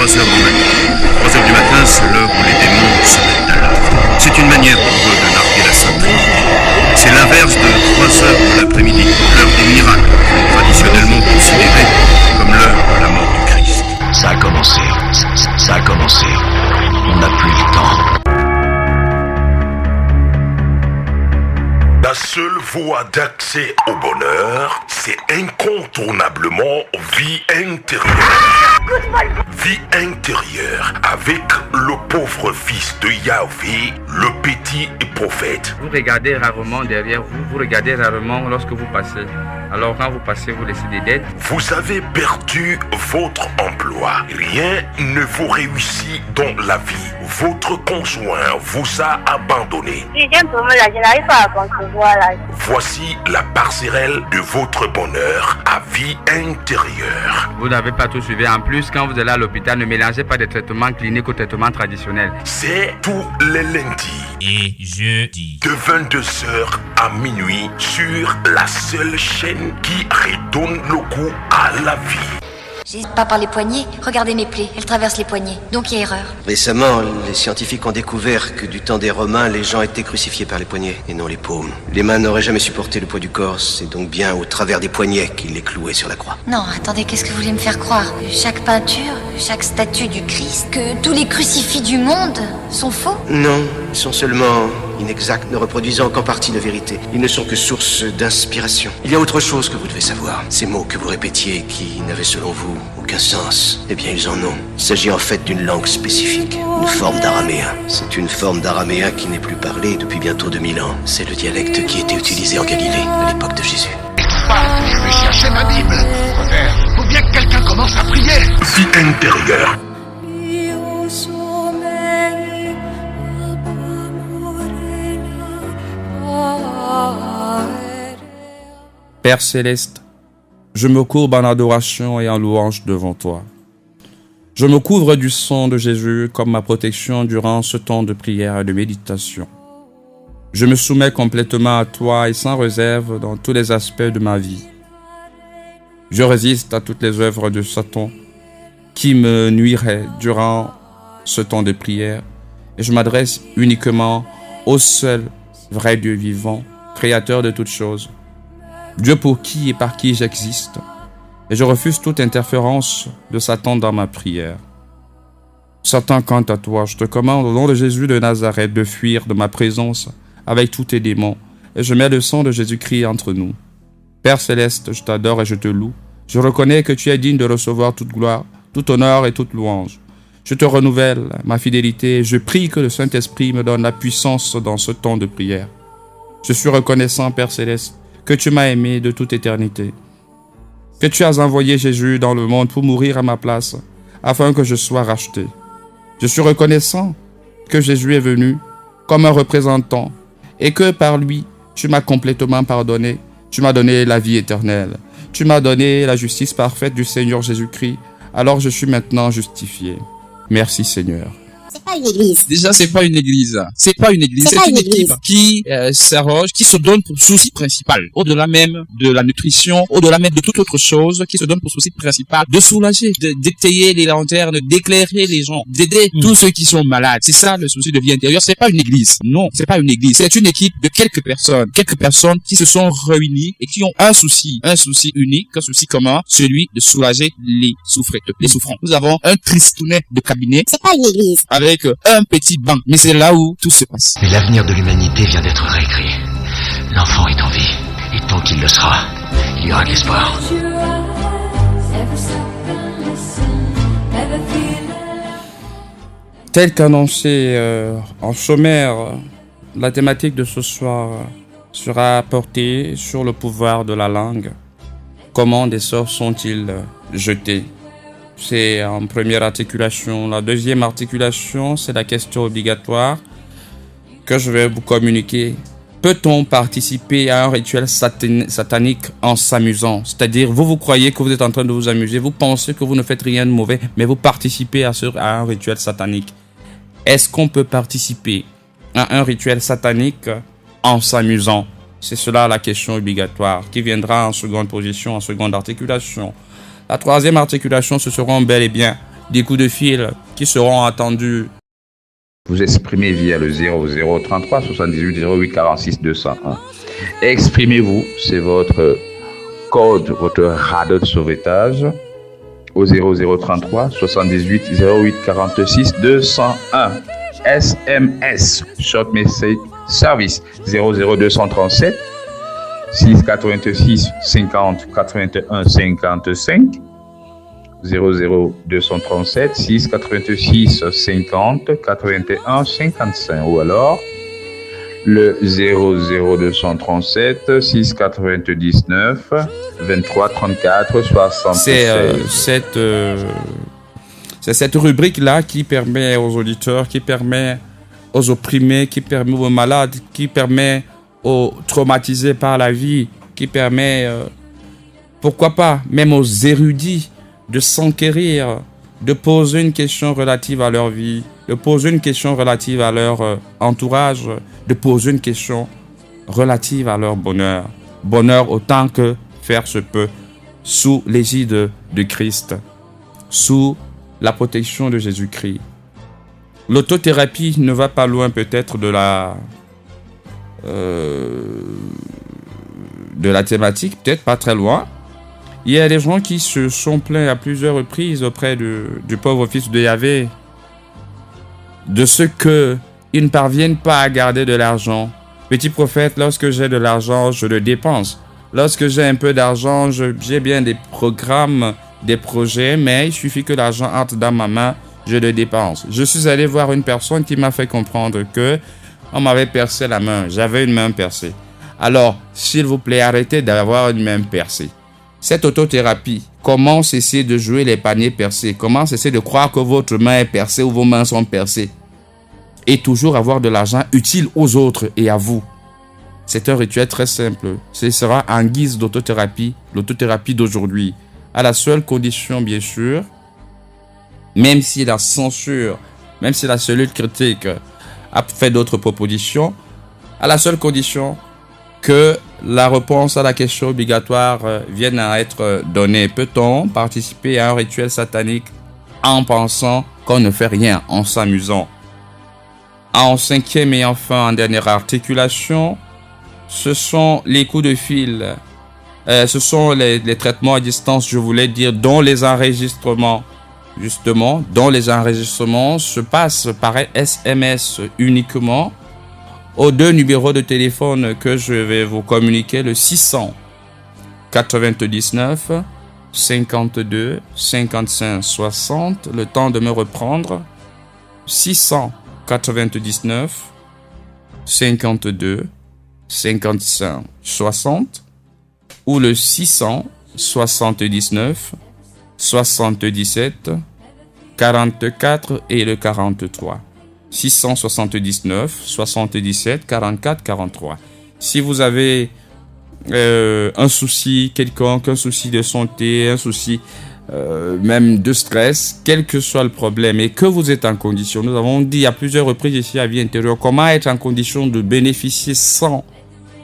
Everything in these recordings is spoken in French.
3 heures du matin. 3 heures du matin, c'est l'heure où les démons se mettent à l'œuvre. C'est une manière pour eux de narguer la Sainte Trinité. C'est l'inverse de 3 heures de l'après-midi, l'heure des miracles, traditionnellement considérée comme l'heure de la mort du Christ. Ça a commencé. Ça a commencé. On n'a plus le temps. La seule voie d'accès au bonheur, c'est incontournablement vie intérieure. Vie intérieure avec le pauvre fils de Yahvé, le petit prophète. Vous regardez rarement derrière vous, vous regardez rarement lorsque vous passez. Alors quand vous passez, vous laissez des dettes. Vous avez perdu votre emploi. Rien ne vous réussit dans la vie. Votre conjoint vous a abandonné. Voici la passerelle de votre bonheur à vie intérieure. Vous n'avez pas tout suivi. En plus, quand vous allez à l'hôpital, ne mélangez pas des traitements cliniques aux traitements traditionnels. C'est tous les lundis et jeudi de 22h à minuit sur la seule chaîne qui redonne le goût à la vie. J'ai pas par les poignets, regardez mes plaies, elles traversent les poignets, donc il y a erreur. Récemment, les scientifiques ont découvert que du temps des Romains, les gens étaient crucifiés par les poignets et non les paumes. Les mains n'auraient jamais supporté le poids du corps, c'est donc bien au travers des poignets qu'ils les clouaient sur la croix. Non, attendez, qu'est-ce que vous voulez me faire croire? Chaque peinture, chaque statue du Christ, que tous les crucifix du monde sont faux? Non, ils sont seulement inexacts, ne reproduisant qu'en partie la vérité. Ils ne sont que source d'inspiration. Il y a autre chose que vous devez savoir. Ces mots que vous répétiez qui n'avaient selon vous aucun sens, eh bien ils en ont. Il s'agit en fait d'une langue spécifique, une forme d'araméen. C'est une forme d'araméen qui n'est plus parlée depuis bientôt 2000 ans. C'est le dialecte qui était utilisé en Galilée à l'époque de Jésus. Je vais chercher ma Bible. Frère, faut bien que quelqu'un commence à prier. Vie intérieure. Père céleste, je me courbe en adoration et en louange devant toi. Je me couvre du sang de Jésus comme ma protection durant ce temps de prière et de méditation. Je me soumets complètement à toi et sans réserve dans tous les aspects de ma vie. Je résiste à toutes les œuvres de Satan qui me nuiraient durant ce temps de prière et je m'adresse uniquement au seul vrai Dieu vivant, créateur de toutes choses. Dieu pour qui et par qui j'existe, et je refuse toute interférence de Satan dans ma prière. Satan, quant à toi, je te commande au nom de Jésus de Nazareth de fuir de ma présence avec tous tes démons, et je mets le sang de Jésus-Christ entre nous. Père céleste, je t'adore et je te loue. Je reconnais que tu es digne de recevoir toute gloire, tout honneur et toute louange. Je te renouvelle ma fidélité et je prie que le Saint-Esprit me donne la puissance dans ce temps de prière. Je suis reconnaissant, Père céleste, que tu m'as aimé de toute éternité, que tu as envoyé Jésus dans le monde pour mourir à ma place, afin que je sois racheté. Je suis reconnaissant que Jésus est venu comme un représentant et que par lui, tu m'as complètement pardonné, tu m'as donné la vie éternelle, tu m'as donné la justice parfaite du Seigneur Jésus-Christ, alors je suis maintenant justifié. Merci Seigneur. C'est pas une église. Déjà, c'est pas une église. C'est pas une église. C'est une équipe qui s'arroge, qui se donne pour souci principal, au-delà même de la nutrition, au-delà même de toute autre chose, qui se donne pour souci principal de soulager, d'étayer les lanternes, d'éclairer les gens, d'aider tous ceux qui sont malades. C'est ça le souci de vie intérieure. C'est pas une église. Non, c'est pas une église. C'est une équipe de quelques personnes qui se sont réunies et qui ont un souci unique, un souci commun, celui de soulager les souffrants. Nous avons un tristounet de cabinet. C'est pas une église. Avec un petit banc. Mais c'est là où tout se passe. Mais l'avenir de l'humanité vient d'être réécrit. L'enfant est en vie. Et tant qu'il le sera, il y aura de l'espoir. Tel qu'annoncé en sommaire, la thématique de ce soir sera portée sur le pouvoir de la langue. Comment des sorts sont-ils jetés? C'est en première articulation. La deuxième articulation, c'est la question obligatoire que je vais vous communiquer. Peut-on participer à un rituel satanique en s'amusant? C'est-à-dire, vous croyez que vous êtes en train de vous amuser, vous pensez que vous ne faites rien de mauvais, mais vous participez à un rituel satanique. Est-ce qu'on peut participer à un rituel satanique en s'amusant? C'est cela la question obligatoire qui viendra en seconde position, en seconde articulation. La troisième articulation, ce seront bel et bien des coups de fil qui seront attendus. Vous exprimez via le 0033 78 08 46 201. Exprimez-vous, c'est votre code, votre radeau de sauvetage au 0033 78 08 46 201. SMS, Short Message Service 00237 686 50 81 55 00237 686 50 81 55 ou alors le 00237 699 23 34 67. C'est cette rubrique-là qui permet aux auditeurs, qui permet aux opprimés, qui permet aux malades, qui permet aux traumatisés par la vie, qui permet, pourquoi pas, même aux érudits de s'enquérir, de poser une question relative à leur vie, de poser une question relative à leur entourage, de poser une question relative à leur bonheur. Bonheur autant que faire se peut, sous l'égide de Christ, sous la protection de Jésus-Christ. L'autothérapie ne va pas loin peut-être de la thématique, peut-être pas très loin. Il y a des gens qui se sont plaints à plusieurs reprises auprès du pauvre fils de Yahvé de ce qu'ils ne parviennent pas à garder de l'argent. Petit prophète, lorsque j'ai de l'argent, je le dépense. Lorsque j'ai un peu d'argent, j'ai bien des programmes, des projets, mais il suffit que l'argent entre dans ma main, je le dépense. Je suis allé voir une personne qui m'a fait comprendre que on m'avait percé la main. J'avais une main percée. Alors, s'il vous plaît, arrêtez d'avoir une main percée. Cette autothérapie, comment cesser de jouer les paniers percés? Comment cesser de croire que votre main est percée ou vos mains sont percées? Et toujours avoir de l'argent utile aux autres et à vous. C'est un rituel très simple. Ce sera en guise d'autothérapie, l'autothérapie d'aujourd'hui. À la seule condition, bien sûr, même si la censure, même si la cellule critique a fait d'autres propositions, à la seule condition que la réponse à la question obligatoire vienne à être donnée. Peut-on participer à un rituel satanique en pensant qu'on ne fait rien, en s'amusant? En cinquième et enfin en dernière articulation, ce sont les coups de fil. Ce sont les traitements à distance, je voulais dire, dont les enregistrements, justement, dont les enregistrements se passent par SMS uniquement aux deux numéros de téléphone que je vais vous communiquer, le 699 52 55 60, le temps de me reprendre, 699 52 55 60 ou le 679 77 44 et le 43. 679 77 44 43. Si vous avez un souci quelconque, un souci de santé, un souci même de stress, quel que soit le problème et que vous êtes en condition, nous avons dit à plusieurs reprises ici à Vie Intérieure comment être en condition de bénéficier sans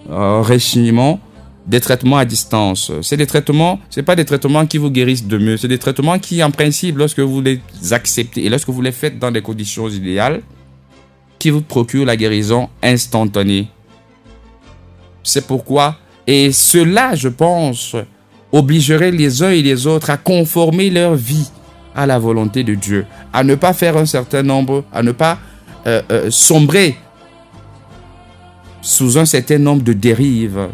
rechignement des traitements à distance. C'est des traitements, c'est pas des traitements qui vous guérissent de mieux, c'est des traitements qui, en principe, lorsque vous les acceptez et lorsque vous les faites dans des conditions idéales, qui vous procurent la guérison instantanée. C'est pourquoi, et cela, je pense, obligerait les uns et les autres à conformer leur vie à la volonté de Dieu, à ne pas faire un certain nombre, à ne pas sombrer sous un certain nombre de dérives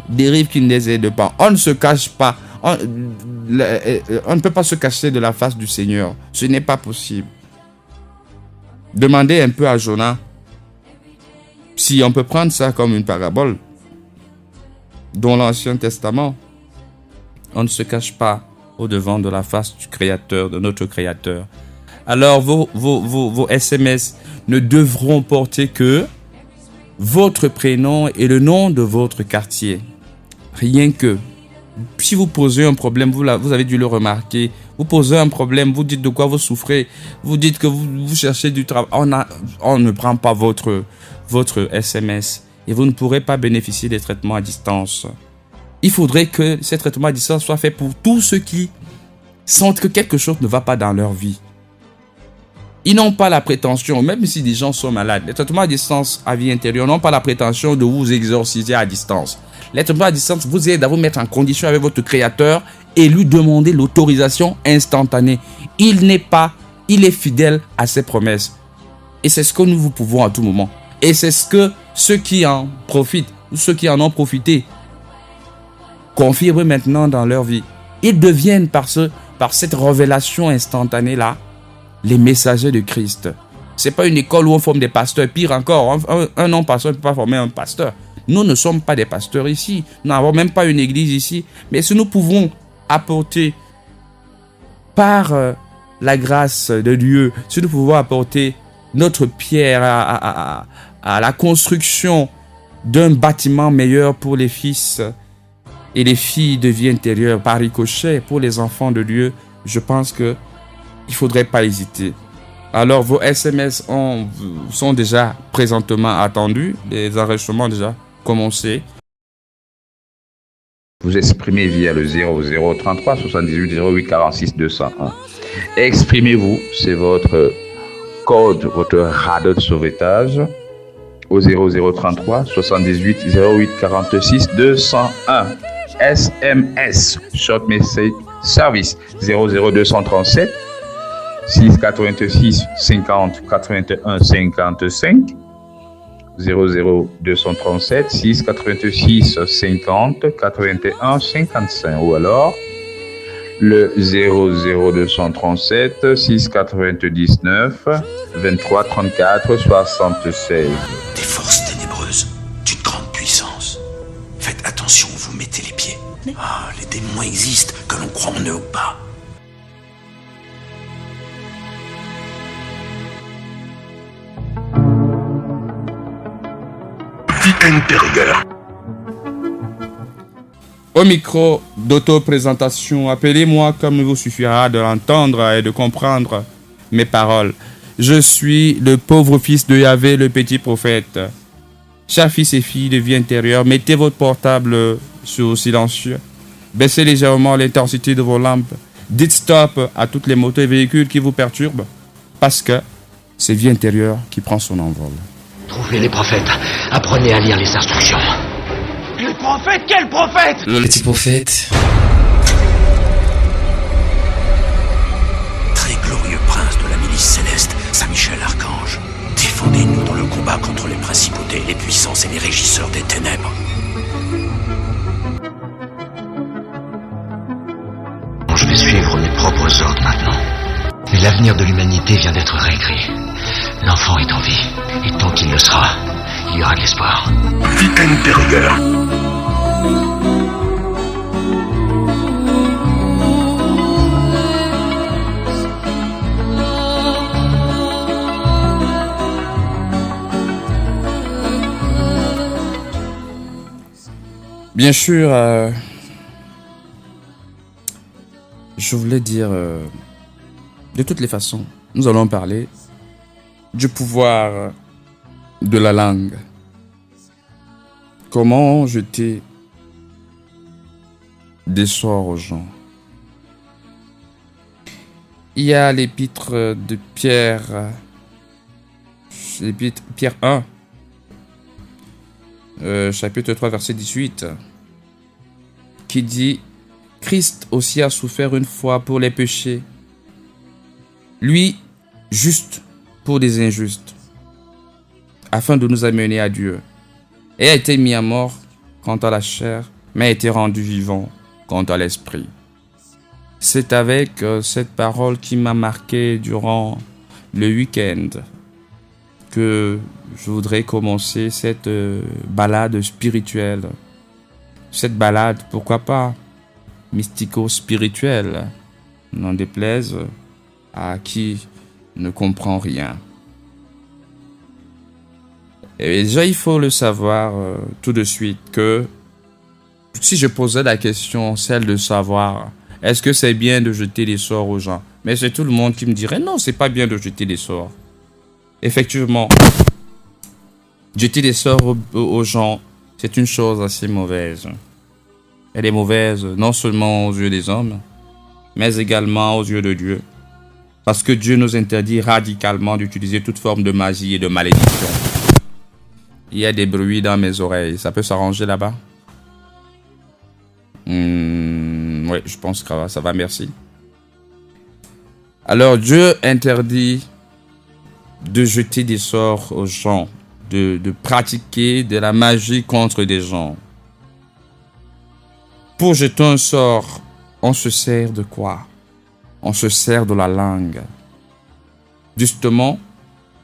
qui ne les aident pas. On ne se cache pas, on ne peut pas se cacher de la face du Seigneur. Ce n'est pas possible. Demandez un peu à Jonas si on peut prendre ça comme une parabole dans l'Ancien Testament. On ne se cache pas au-devant de la face du Créateur, de notre Créateur. Alors vos SMS ne devront porter que votre prénom et le nom de votre quartier. Rien que. Si vous posez un problème, vous avez dû le remarquer. Vous posez un problème, vous dites de quoi vous souffrez. Vous dites que vous cherchez du travail. On ne prend pas votre SMS. Et vous ne pourrez pas bénéficier des traitements à distance. Il faudrait que ces traitements à distance soient faits pour tous ceux qui sentent que quelque chose ne va pas dans leur vie. Ils n'ont pas la prétention, même si des gens sont malades, les traitements à distance à vie intérieure n'ont pas la prétention de vous exorciser à distance. Les traitements à distance vous aident à vous mettre en condition avec votre créateur et lui demander l'autorisation instantanée. Il est fidèle à ses promesses. Et c'est ce que nous vous pouvons à tout moment. Et c'est ce que ceux qui en profitent, ou ceux qui en ont profité, confirment maintenant dans leur vie. Ils deviennent par cette révélation instantanée-là, les messagers de Christ. C'est pas une école où on forme des pasteurs. Pire encore, un non-pasteur ne peut pas former un pasteur. Nous ne sommes pas des pasteurs ici. Nous n'avons même pas une église ici. Mais si nous pouvons apporter, par la grâce de Dieu, si nous pouvons apporter notre pierre à la construction d'un bâtiment meilleur pour les fils et les filles de vie intérieure, par ricochet pour les enfants de Dieu, je pense que il ne faudrait pas hésiter. Alors, vos SMS sont déjà présentement attendus. Les enregistrements déjà commencé. Vous exprimez via le 0033 78 08 46 201. Exprimez-vous, c'est votre code, votre radeau de sauvetage au 0033 78 08 46 201. SMS, Short Message Service 00237 686 50 81 55 00237 686 50 81 55 ou alors le 00237 699 23 34 76. Des forces ténébreuses d'une grande puissance. Faites attention où vous mettez les pieds. Ah, les démons existent, que l'on croit en eux ou pas. Intérieur. Au micro d'auto-présentation, appelez-moi comme il vous suffira de l'entendre et de comprendre mes paroles. Je suis le pauvre fils de Yahvé, le petit prophète. Chers fils et filles de vie intérieure, mettez votre portable sur silencieux. Baissez légèrement l'intensité de vos lampes. Dites stop à toutes les motos et véhicules qui vous perturbent. Parce que c'est vie intérieure qui prend son envol. Trouvez les prophètes. Apprenez à lire les instructions. Les prophètes? Quel prophète? Le petit prophète. Très glorieux prince de la milice céleste, Saint-Michel Archange. Défendez-nous dans le combat contre les principautés, les puissances et les régisseurs des ténèbres. Je vais suivre mes propres ordres maintenant. Mais l'avenir de l'humanité vient d'être réécrit. L'enfant est en vie. Et tant qu'il le sera, il y aura de l'espoir. Vie intérieure. Bien sûr, je voulais dire, de toutes les façons, nous allons parler du pouvoir de la langue. Comment jeter des sorts aux gens. Il y a l'épître de Pierre, Pierre 1, chapitre 3, verset 18, qui dit « Christ aussi a souffert une fois pour les péchés, lui, juste pour des injustes, afin de nous amener à Dieu, et a été mis à mort quant à la chair, mais a été rendu vivant quant à l'esprit. » C'est avec cette parole qui m'a marqué durant le week-end que je voudrais commencer cette balade spirituelle. Cette balade, pourquoi pas, mystico-spirituelle, n'en déplaise à qui ne comprend rien. Et déjà, il faut le savoir tout de suite que si je posais la question, celle de savoir, est-ce que c'est bien de jeter des sorts aux gens? Mais c'est tout le monde qui me dirait, non, c'est pas bien de jeter des sorts. Effectivement, jeter des sorts aux gens, c'est une chose assez mauvaise. Elle est mauvaise non seulement aux yeux des hommes, mais également aux yeux de Dieu. Parce que Dieu nous interdit radicalement d'utiliser toute forme de magie et de malédiction. Il y a des bruits dans mes oreilles. Ça peut s'arranger là-bas? Oui, je pense que ça va, merci. Alors, Dieu interdit de jeter des sorts aux gens, de pratiquer de la magie contre des gens. Pour jeter un sort, on se sert de quoi? On se sert de la langue. Justement,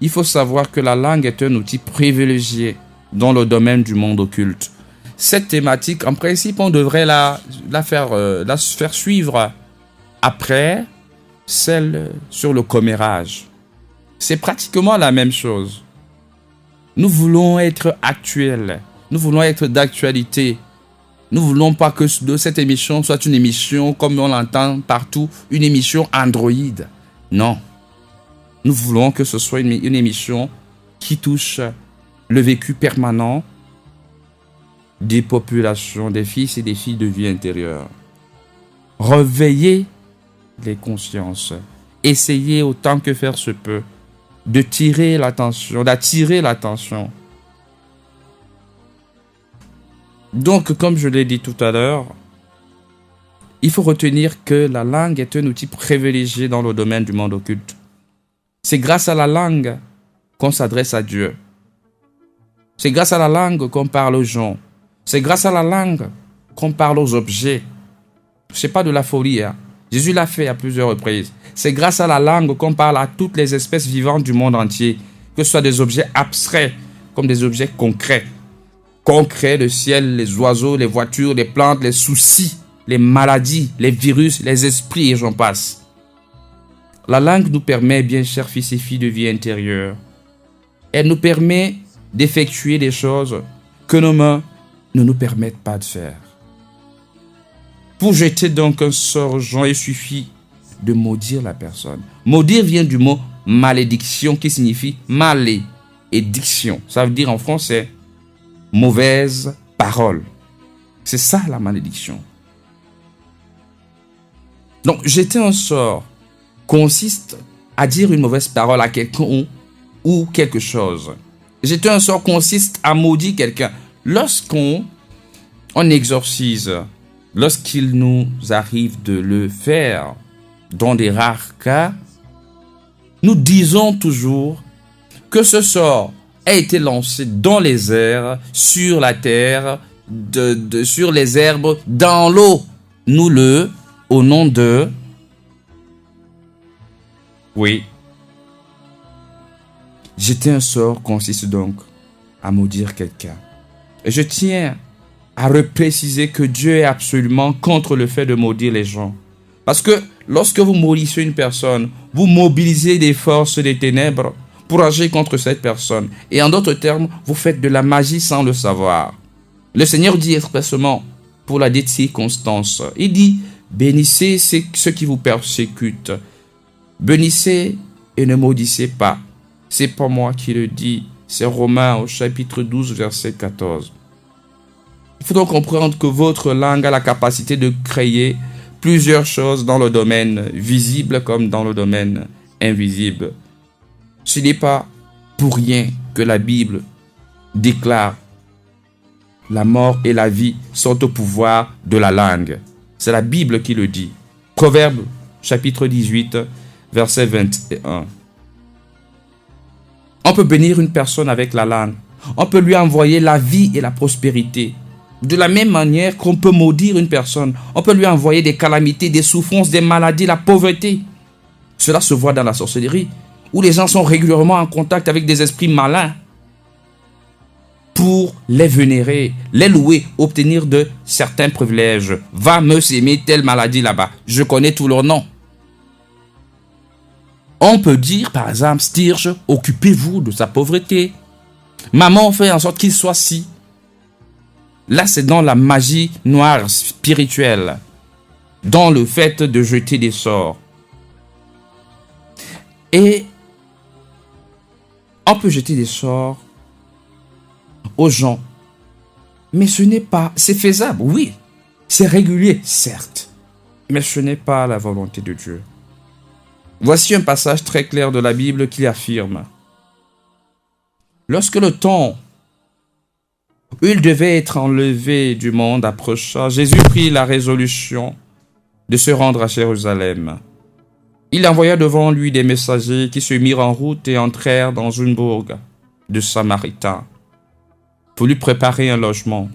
il faut savoir que la langue est un outil privilégié dans le domaine du monde occulte. Cette thématique, en principe, on devrait la faire suivre après celle sur le commérage. C'est pratiquement la même chose. Nous voulons être actuels. Nous voulons être d'actualité. Nous ne voulons pas que cette émission soit une émission, comme on l'entend partout, une émission Android. Non. Nous voulons que ce soit une émission qui touche le vécu permanent des populations, des fils et des filles de vie intérieure. Réveillez les consciences. Essayez autant que faire se peut d'attirer l'attention. Donc, comme je l'ai dit tout à l'heure, il faut retenir que la langue est un outil privilégié dans le domaine du monde occulte. C'est grâce à la langue qu'on s'adresse à Dieu. C'est grâce à la langue qu'on parle aux gens. C'est grâce à la langue qu'on parle aux objets. C'est pas de la folie, hein. Jésus l'a fait à plusieurs reprises. C'est grâce à la langue qu'on parle à toutes les espèces vivantes du monde entier, que ce soit des objets abstraits comme des objets concrets. Concrets, le ciel, les oiseaux, les voitures, les plantes, les soucis, les maladies, les virus, les esprits et j'en passe. La langue nous permet, bien chers fils et filles de vie intérieure, elle nous permet d'effectuer des choses que nos mains ne nous permettent pas de faire. Pour jeter donc un sort aux gens, il suffit de maudire la personne. Maudire vient du mot malédiction qui signifie malédiction. Ça veut dire en français mauvaise parole. C'est ça la malédiction. Donc jeter un sort consiste à dire une mauvaise parole à quelqu'un ou quelque chose. Jeter un sort consiste à maudire quelqu'un. Lorsqu'on exorcise, lorsqu'il nous arrive de le faire, dans des rares cas, nous disons toujours que ce sort a été lancé dans les airs, sur la terre, sur les herbes, dans l'eau. Nous au nom de... Oui. Jeter un sort consiste donc à maudire quelqu'un. Et je tiens à repréciser que Dieu est absolument contre le fait de maudire les gens. Parce que lorsque vous maudissez une personne, vous mobilisez des forces des ténèbres pour agir contre cette personne. Et en d'autres termes, vous faites de la magie sans le savoir. Le Seigneur dit expressément pour la dite circonstance, il dit, bénissez ceux qui vous persécutent. Bénissez et ne maudissez pas. C'est pas moi qui le dis, c'est Romains au chapitre 12, verset 14. Il faut donc comprendre que votre langue a la capacité de créer plusieurs choses dans le domaine visible comme dans le domaine invisible. Ce n'est pas pour rien que la Bible déclare la mort et la vie sont au pouvoir de la langue. C'est la Bible qui le dit. Proverbe chapitre 18, verset 21. On peut bénir une personne avec la langue. On peut lui envoyer la vie et la prospérité. De la même manière qu'on peut maudire une personne, on peut lui envoyer des calamités, des souffrances, des maladies, la pauvreté. Cela se voit dans la sorcellerie, où les gens sont régulièrement en contact avec des esprits malins pour les vénérer, les louer, obtenir de certains privilèges. Va me s'aimer telle maladie là-bas. Je connais tous leurs noms. On peut dire, par exemple, Stirge, occupez-vous de sa pauvreté. Maman fait en sorte qu'il soit si. Là, c'est dans la magie noire spirituelle, dans le fait de jeter des sorts. Et on peut jeter des sorts aux gens. Mais ce n'est pas... C'est faisable, oui. C'est régulier, certes. Mais ce n'est pas la volonté de Dieu. Voici un passage très clair de la Bible qui affirme: lorsque le temps où il devait être enlevé du monde approcha, Jésus prit la résolution de se rendre à Jérusalem. Il envoya devant lui des messagers qui se mirent en route et entrèrent dans une bourg de Samaritains pour lui préparer un logement.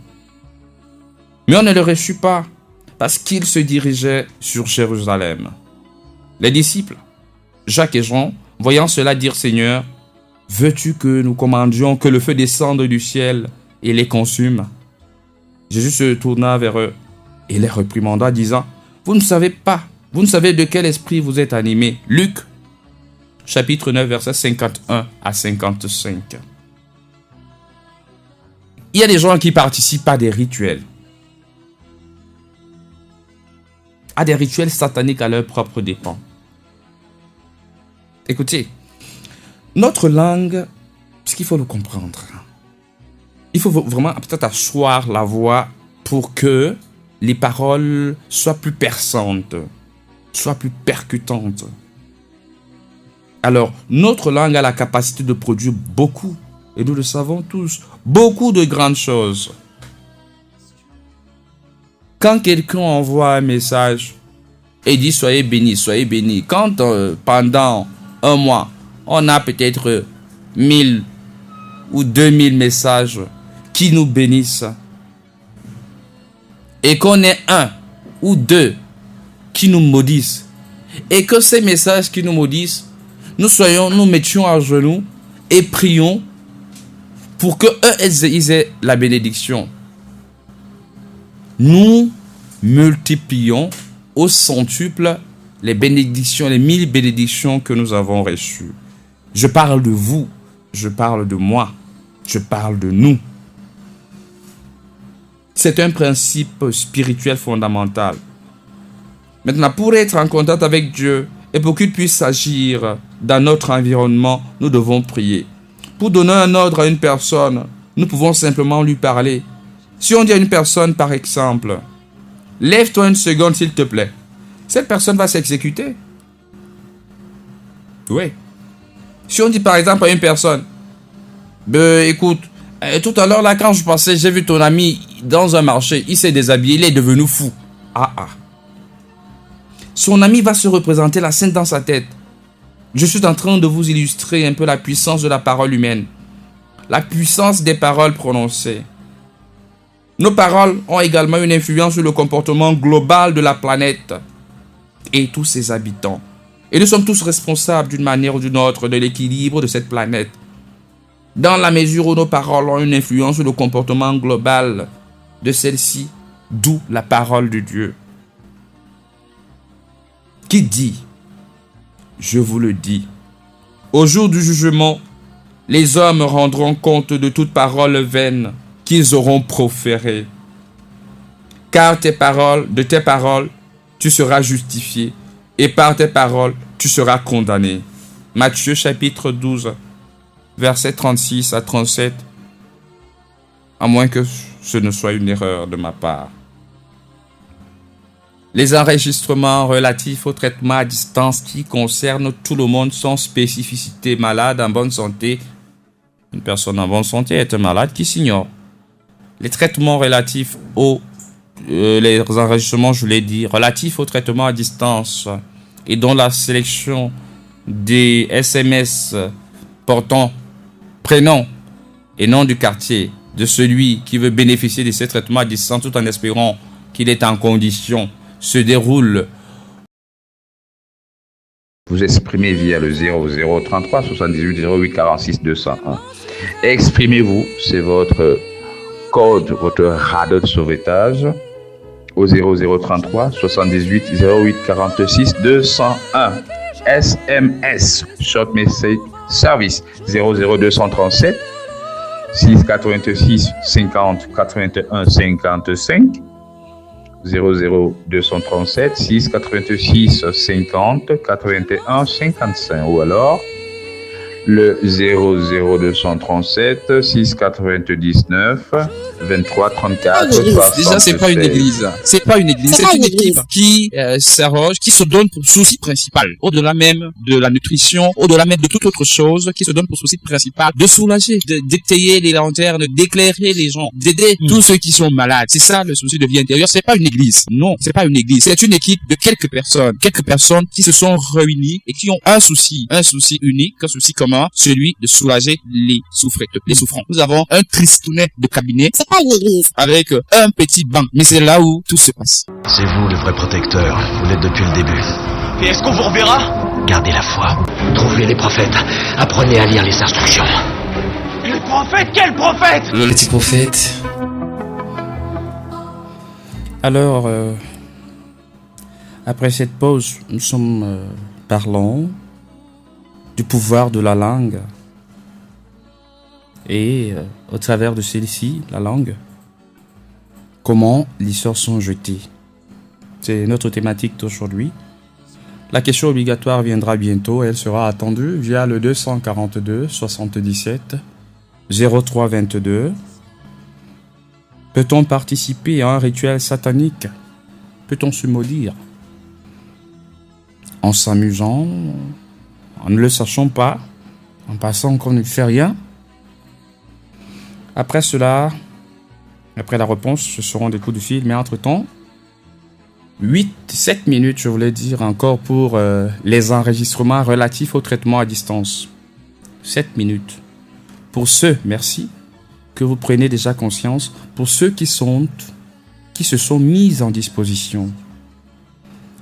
Mais on ne le reçut pas parce qu'il se dirigeait sur Jérusalem. Les disciples, Jacques et Jean, voyant cela, dirent: Seigneur, veux-tu que nous commandions que le feu descende du ciel et les consume? Jésus se tourna vers eux et les réprimanda, disant: vous ne savez de quel esprit vous êtes animés. Luc, chapitre 9, versets 51 à 55. Il y a des gens qui participent à des rituels. À des rituels sataniques à leur propre dépens. Écoutez, notre langue, ce qu'il faut le comprendre, il faut vraiment peut-être asseoir la voix pour que les paroles soient plus perçantes, soient plus percutantes. Alors, notre langue a la capacité de produire beaucoup, et nous le savons tous, beaucoup de grandes choses. Quand quelqu'un envoie un message et dit soyez bénis, quand pendant un mois, on a peut-être 1000 ou 2000 messages qui nous bénissent, et qu'on ait un ou deux qui nous maudissent, et que ces messages qui nous maudissent, nous mettions à genoux et prions pour que eux ils aient la bénédiction. Nous multiplions au centuple les bénédictions, les 1000 bénédictions que nous avons reçues. Je parle de vous, je parle de moi, je parle de nous. C'est un principe spirituel fondamental. Maintenant, pour être en contact avec Dieu et pour qu'il puisse agir dans notre environnement, nous devons prier. Pour donner un ordre à une personne, nous pouvons simplement lui parler. Si on dit à une personne, par exemple, lève-toi une seconde s'il te plaît, cette personne va s'exécuter. Oui. Si on dit par exemple à une personne, écoute, tout à l'heure là quand je passais, j'ai vu ton ami dans un marché, il s'est déshabillé, il est devenu fou. Son ami va se représenter la scène dans sa tête. Je suis en train de vous illustrer un peu la puissance de la parole humaine. La puissance des paroles prononcées. Nos paroles ont également une influence sur le comportement global de la planète et tous ses habitants. Et nous sommes tous responsables d'une manière ou d'une autre de l'équilibre de cette planète. Dans la mesure où nos paroles ont une influence sur le comportement global de celle-ci, d'où la parole de Dieu. Qui dit, je vous le dis, au jour du jugement, les hommes rendront compte de toute parole vaine qu'ils auront proférée. Car de tes paroles, tu seras justifié, et par tes paroles, tu seras condamné. Matthieu chapitre 12, versets 36 à 37, à moins que ce ne soit une erreur de ma part. Les enregistrements relatifs au traitement à distance qui concernent tout le monde sont spécificités. Malade en bonne santé. Une personne en bonne santé est un malade qui s'ignore. Les traitements relatifs les enregistrements, je l'ai dit, relatifs au traitement à distance et dont la sélection des SMS portant prénom et nom du quartier de celui qui veut bénéficier de ces traitements à distance tout en espérant qu'il est en condition se déroule. Vous exprimez via le 0033 78 08 46 201. Exprimez-vous, c'est votre code, votre radeau de sauvetage au 0033 78 08 46 201. SMS, Short Message Service 00237 686 50 81 55 00237 686 50 81 55 ou alors le 00237 699 23 34 66. Déjà, c'est pas une église. C'est pas une église. C'est une équipe qui s'arroge, qui se donne pour souci principal, au-delà même de la nutrition, au-delà même de toute autre chose, qui se donne pour souci principal de soulager, d'étayer les lanternes, d'éclairer les gens, d'aider tous ceux qui sont malades. C'est ça le souci de vie intérieure. C'est pas une église. Non, c'est pas une église. C'est une équipe de quelques personnes qui se sont réunies et qui ont un souci unique, un souci commun, celui de soulager les souffrants. Nous avons un tristounet de cabinet. C'est pas une église. Avec un petit banc. Mais c'est là où tout se passe. C'est vous le vrai protecteur. Vous l'êtes depuis le début. Et est-ce qu'on vous reverra? Gardez la foi. Trouvez les prophètes. Apprenez à lire les instructions. Le prophète? Quel prophète? Le petit prophète. Alors, après cette pause, nous sommes parlons du pouvoir de la langue. Et au travers de celle-ci, la langue, comment les sorts sont jetés. C'est notre thématique d'aujourd'hui. La question obligatoire viendra bientôt. Elle sera attendue via le 242 77 03 22. Peut-on participer à un rituel satanique? Peut-on se maudire? En s'amusant, en ne le sachant pas, en passant qu'on ne fait rien? Après cela, après la réponse, ce seront des coups de fil. Mais entre-temps, 7 minutes, je voulais dire encore pour les enregistrements relatifs au traitement à distance. 7 minutes. Pour ceux, merci, que vous prenez déjà conscience, pour ceux qui se sont mis en disposition.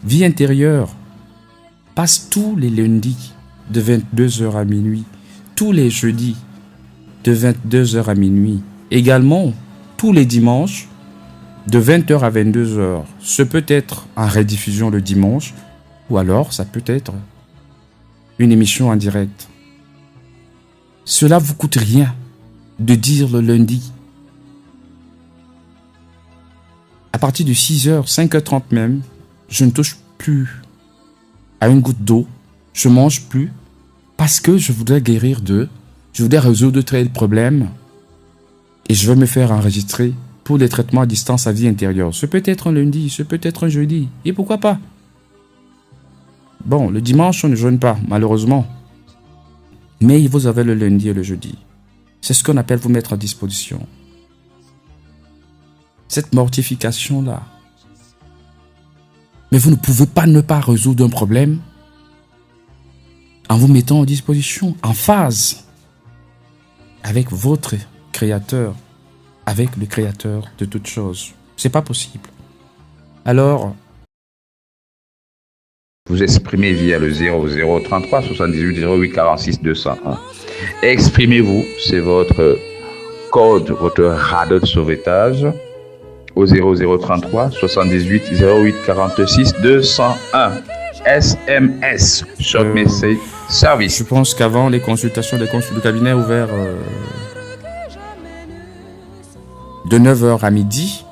Vie intérieure passe tous les lundis de 22h à minuit, tous les jeudis de 22h à minuit, également tous les dimanches de 20h à 22h. Ce peut être en rediffusion le dimanche ou alors ça peut être une émission en direct. Cela vous coûte rien de dire le lundi. À partir de 6h, 5h30 même, je ne touche plus à une goutte d'eau, je mange plus parce que je voudrais guérir d'eux, je voudrais résoudre tel problème et je veux me faire enregistrer pour les traitements à distance à vie intérieure. Ce peut être un lundi, ce peut être un jeudi, et pourquoi pas? Bon, le dimanche, on ne jeûne pas, malheureusement. Mais vous avez le lundi et le jeudi. C'est ce qu'on appelle vous mettre à disposition. Cette mortification-là. Mais vous ne pouvez pas ne pas résoudre un problème en vous mettant à disposition, en phase avec votre Créateur, avec le Créateur de toutes choses. C'est pas possible. Alors, vous exprimez via le 0033 78 08 46 201. Exprimez-vous, c'est votre code, votre radeau de sauvetage au 0033 78 08 46 201. SMS, short message service. Je pense qu'avant les consultations, le cabinet ouvert de 9h à midi,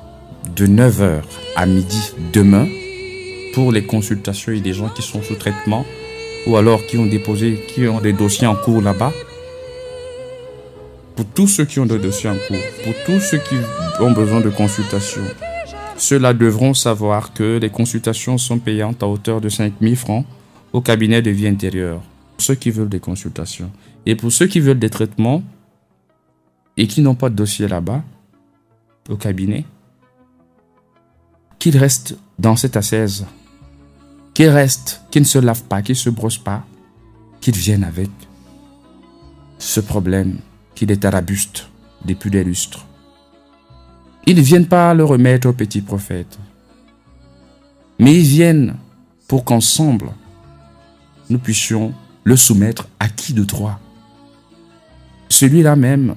de 9h à midi demain, pour les consultations et des gens qui sont sous traitement ou alors qui ont des dossiers en cours là-bas. Pour tous ceux qui ont des dossiers en cours, pour tous ceux qui ont besoin de consultations, ceux-là devront savoir que les consultations sont payantes à hauteur de 5 000 francs au cabinet de vie intérieure. Pour ceux qui veulent des consultations. Et pour ceux qui veulent des traitements et qui n'ont pas de dossier là-bas, au cabinet, qu'ils restent dans cette assaise, qu'ils restent, qu'ils ne se lavent pas, qu'ils ne se brossent pas, qu'ils viennent avec ce problème qu'il est arabuste depuis des lustres. Ils ne viennent pas le remettre au petit prophète, mais ils viennent pour qu'ensemble, nous puissions le soumettre à qui de droit? Celui-là même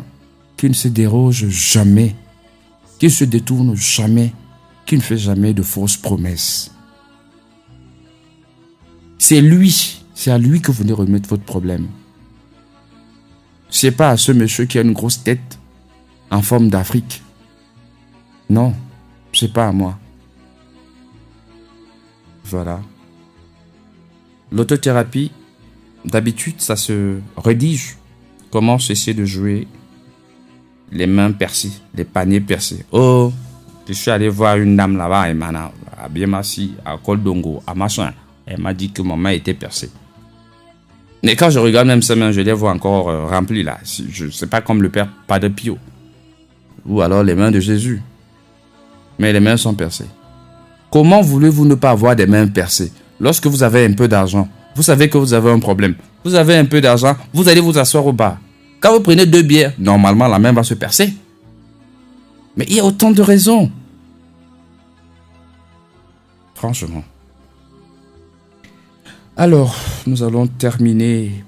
qui ne se déroge jamais, qui ne se détourne jamais, qui ne fait jamais de fausses promesses. C'est à lui que vous venez remettre votre problème. C'est pas à ce monsieur qui a une grosse tête en forme d'Afrique. Non, c'est pas à moi. Voilà. L'autothérapie d'habitude, ça se rédige. Comment cesser de jouer les mains percées, les paniers percés. Oh, je suis allé voir une dame là-bas, elle m'a bien assis à Koldongo, à machin. Elle m'a dit que ma main était percée. Mais quand je regarde même ces mains, je les vois encore remplies là. Je sais pas comme le père Padre Pio. Ou alors les mains de Jésus. Mais les mains sont percées. Comment voulez-vous ne pas avoir des mains percées? Lorsque vous avez un peu d'argent, vous savez que vous avez un problème. Vous avez un peu d'argent, vous allez vous asseoir au bar. Quand vous prenez 2 bières, normalement la main va se percer. Mais il y a autant de raisons. Franchement. Alors, nous allons terminer.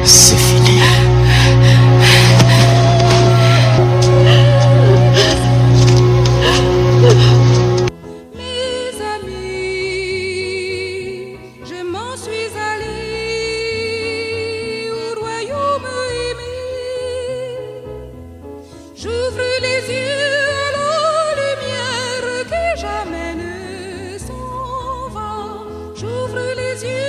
C'est fini. Mes amis, je m'en suis allé au royaume aimé. J'ouvre les yeux à la lumière que jamais ne s'en va. J'ouvre les yeux